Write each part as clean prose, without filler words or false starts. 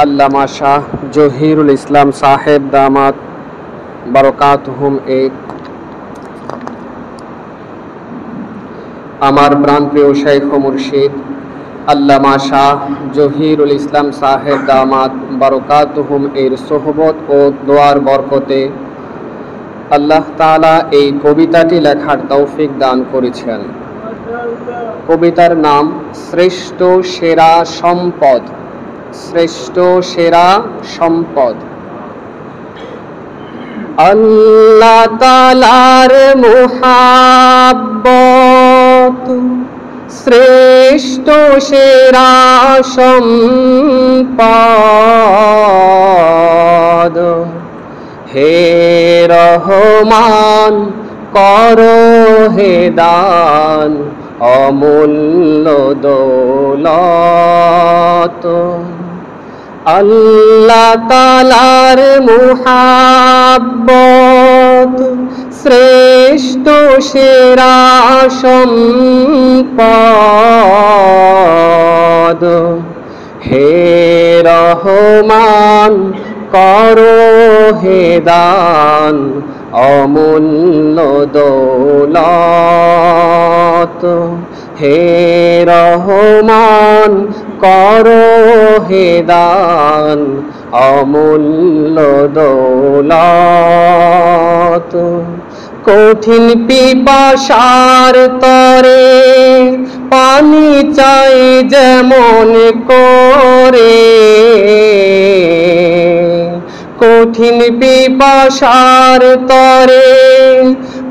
আল্লামা শাহ জহিরুল ইসলাম সাহেব দামাত বারাকাতুহুম এক। আমার প্রাণপ্রিয় শাইখ ও মুর্শিদ আল্লামা শাহ জহিরুল ইসলাম সাহেব দামাত বারাকাতুহুম এর সোহবত ও দোয়ার বরকতে আল্লাহ তাআলা এই কবিতাটি লেখার তৌফিক দান করেছেন। কবিতার নাম শ্রেষ্ঠ সেরা সম্পদ। শ্রেষ্ঠ সেরা সম্পদ। আল্লাহ তাআলার মুহাব্বত শ্রেষ্ঠ সেরা সম্পদ। হে রহমান করো হে দান অমূল্য দৌলত। আল্লাহ তাআলার মুহাব্বত শ্রেষ্ঠ সেরা সম্পদ। হে রহমান করো হে দান অমূল্য দৌলত। হে রহমান করো হে দান অমূল্য দৌলত। কঠিন পিপাসার তরে পানি চাই যেমন করে, কঠিন পিপাসার তরে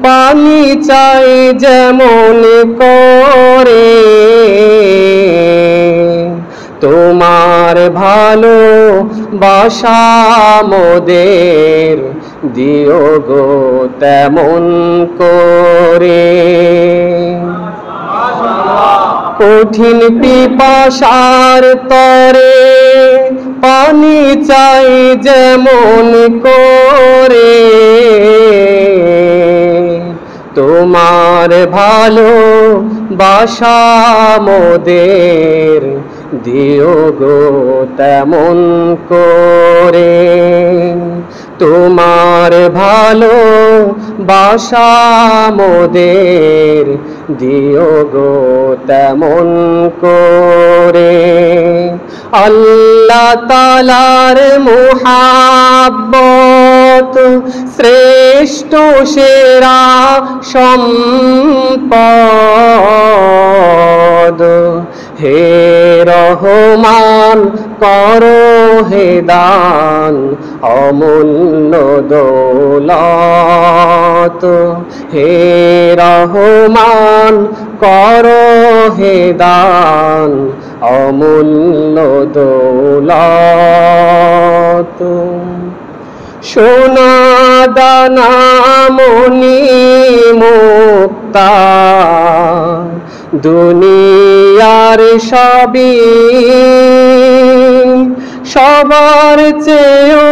পানি চাই যেমন করে। তোমার ভালো বাসা মোদের দিও গো তেমন করে। কঠিন পিপাসার তরে পানি চাই যেমন করে। তোমার ভালো বাসা মোদের দিও গো তেমন করে। তোমার ভালো বাসা মোদের দিও গো তেমন করে। আল্লাহ তাআলার মুহাব্বত শ্রেষ্ঠ সেরা সম্পদ। হে রহমান করো হে দান অমূল্য দৌলত। হে রহমান করো হে দান অমূল্য দৌলত। সোনা দানা মণি মুক্তা দুনিয়ার সবই সবার চেয়েও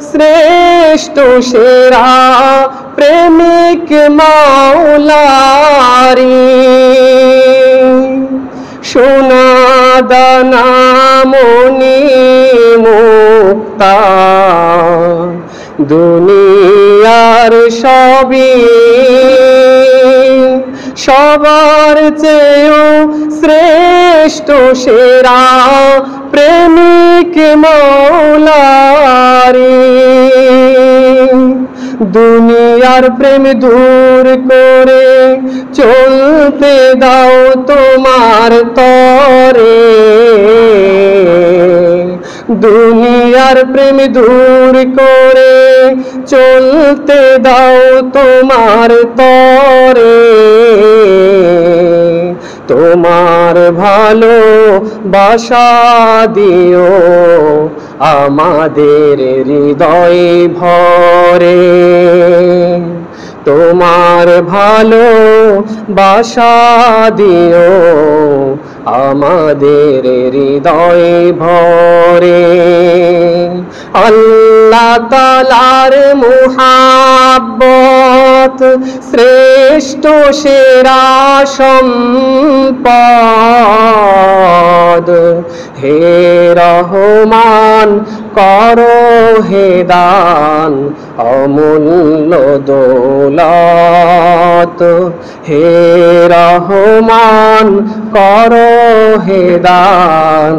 শ্রেষ্ঠ সেরা প্রেমিক মাওলারি। সোনা দানা মণি মুক্তা দুনিয়ার সবই সবার চেয়েও শ্রেষ্ঠ সেরা প্রেমিক মাওলারি। দুনিয়ার প্রেম দূর করে চলতে দাও তোমার তরে। দুনিয়ার প্রেম দূর করে চলতে দাও তোমার তরে। তোমার ভালো বাসা দিও আমাদের হৃদয় ভরে। তোমার ভালো বাসা দিও আমাদের হৃদয় ভরে। আল্লাহ তাআলার মুহাব্বত শ্রেষ্ঠ সেরা সম্পদ। হে রহমান করো হে দান অমূল্য দৌলত, হে রহমান করো হে দান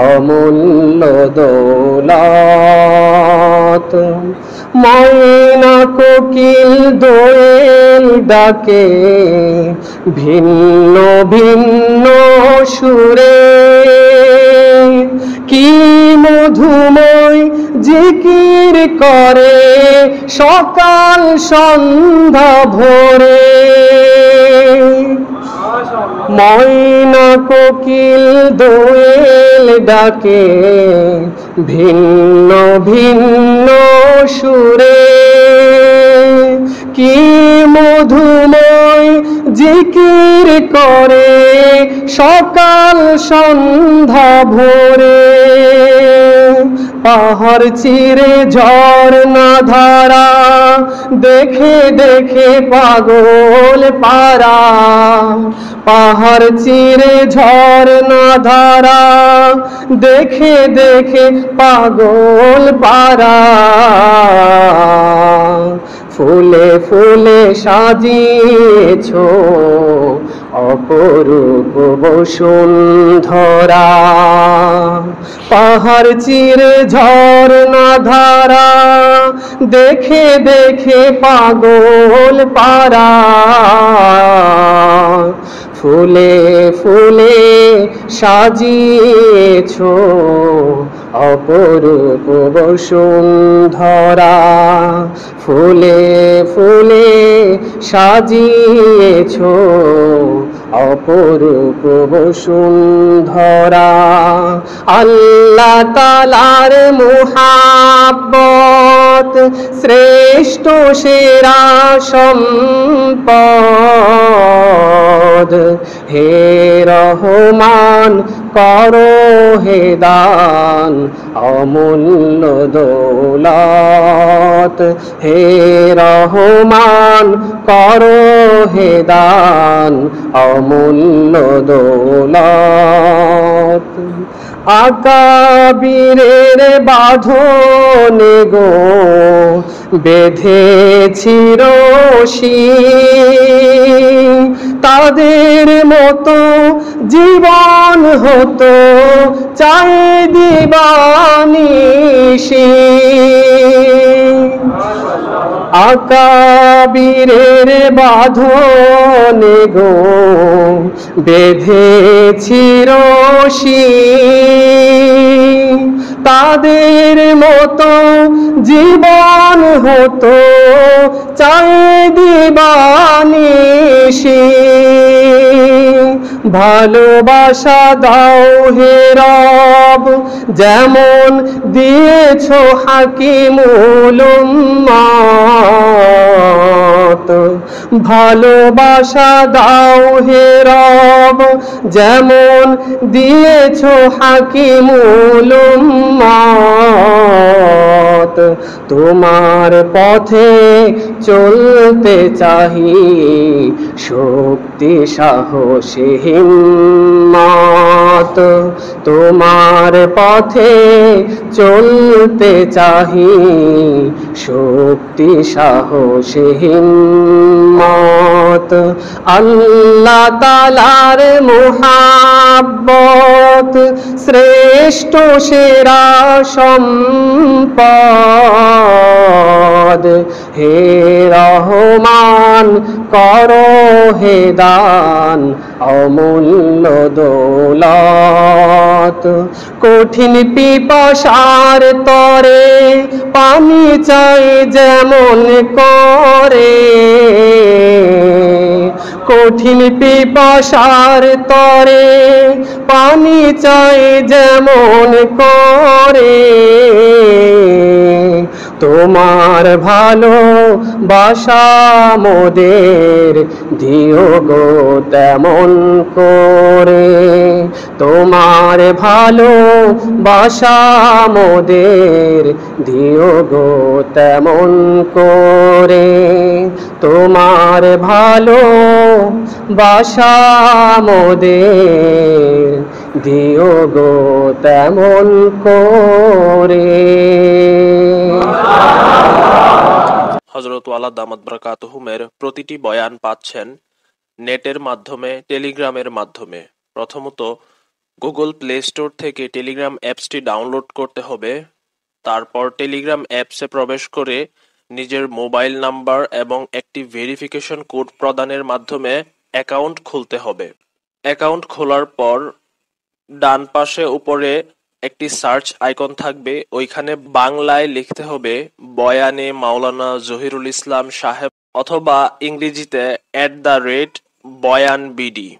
অমূল্য দৌলত। ময়না কোকিল দোয়েল ডাকে ভিন্ন ভিন্ন সুরে, কি মধুময় জিকির করে সকাল সন্ধ্যা ভোরে। ময়না কোকিল দোয়েল ডাকে ভিন্ন ভিন্ন সুরে, কি মধুময় জিকির করে সকাল সন্ধ্যা ভোরে। পাহাড় চিরে ঝর্ণা ধারা দেখে দেখে পাগল পারা, পাহাড় চিরে ঝর্ণা ধারা দেখে দেখে পাগল পারা। ফুলে ফুলে সাজিয়েছো অপরূপ বসুন্ধরা, পাহাড় চিরে ঝর্ণা ধারা দেখে দেখে পাগল পারা। ফুলে ফুলে সাজিয়েছো অপরূপ বসুন্ধরা, ফুলে ফুলে সাজিয়েছো অপরূপ বসুন্ধরা। আল্লাহ তাআলার মুহাব্বত শ্রেষ্ঠ সেরা সম্পদ, হে রহমান করো হে দান অমূল্য দৌলত, হে রহমান করো হে দান অমূল্য দৌলত। আকাবিরের বাঁধনে গো বেঁধেছি রশি, তাদের মতো জীবন হতো চাই দিবানিশি। আকাবিরের বাঁধনে গো বেঁধেছি রশি, তাদের মতো জীবন হতো চাই দিবানিশি। ভালোবাসা দাও হে রব যেমন দিয়েছো হাকিমুল উম্মাত, ভালোবাসা দাও হে রব যেমন দিয়েছো হাকিমুল উম্মাত। তোমার পথে চলতে চাহি শক্তি সাহসী হিম্মত, তোমার পথে চলতে চাহি শক্তি সাহসী হিম্মত। আল্লাহ তাআলার মুহাব্বত শ্রেষ্ঠ সেরা সম্পদ, হে রহমান করো হে দান অমূল্য দৌলত। কঠিন পিপাসার তরে পানি চাই যেমন করে, কঠিন পিপাসার তরে পানি চাই যেমন করে। তোমার ভালোবাসা মোদের দিও গো তেমন করে, তোমার ভালোবাসা মোদের দিও গো তেমন করে, তোমার ভালোবাসা মোদের দিও গো তেমন করে। হযরত ওয়ালা দামাত বারাকাতুহুমের প্রতিটি বয়ান পাচ্ছেন নেটের মাধ্যমে, টেলিগ্রামের মাধ্যমে। প্রথমত গুগল প্লে স্টোর থেকে টেলিগ্রাম অ্যাপসটি ডাউনলোড করতে হবে। তারপর টেলিগ্রাম অ্যাপসে প্রবেশ করে নিজের মোবাইল নাম্বার এবং একটি ভেরিফিকেশন কোড প্রদানের মাধ্যমে অ্যাকাউন্ট খুলতে হবে। অ্যাকাউন্ট খোলার পর ডান পাশে উপরে একটি সার্চ আইকন থাকবে, ওইখানে বাংলায় লিখতে হবে বয়ানে মাওলানা জহিরুল ইসলাম সাহেব, অথবা ইংরেজিতে @বয়ানবিডি।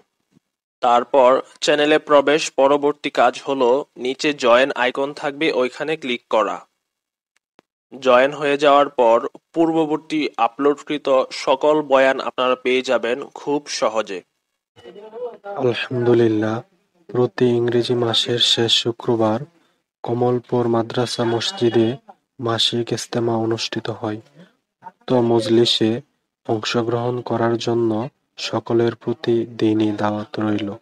তারপর চ্যানেলে প্রবেশ। পরবর্তী কাজ হলো নিচে জয়েন আইকন থাকবে, ওইখানে ক্লিক করা। জয়েন হয়ে যাওয়ার পর পূর্ববর্তী আপলোডকৃত সকল বয়ান আপনারা পেয়ে যাবেন খুব সহজে। আলহামদুলিল্লাহ, প্রতি ইংরেজি মাসের শেষ শুক্রবার কমলপুর মাদ্রাসা মসজিদে মাসিক ইজতেমা অনুষ্ঠিত হয়। উক্ত মজলিসে অংশগ্রহণ করার জন্য সকলের প্রতি দিনী দাওয়াত রইল।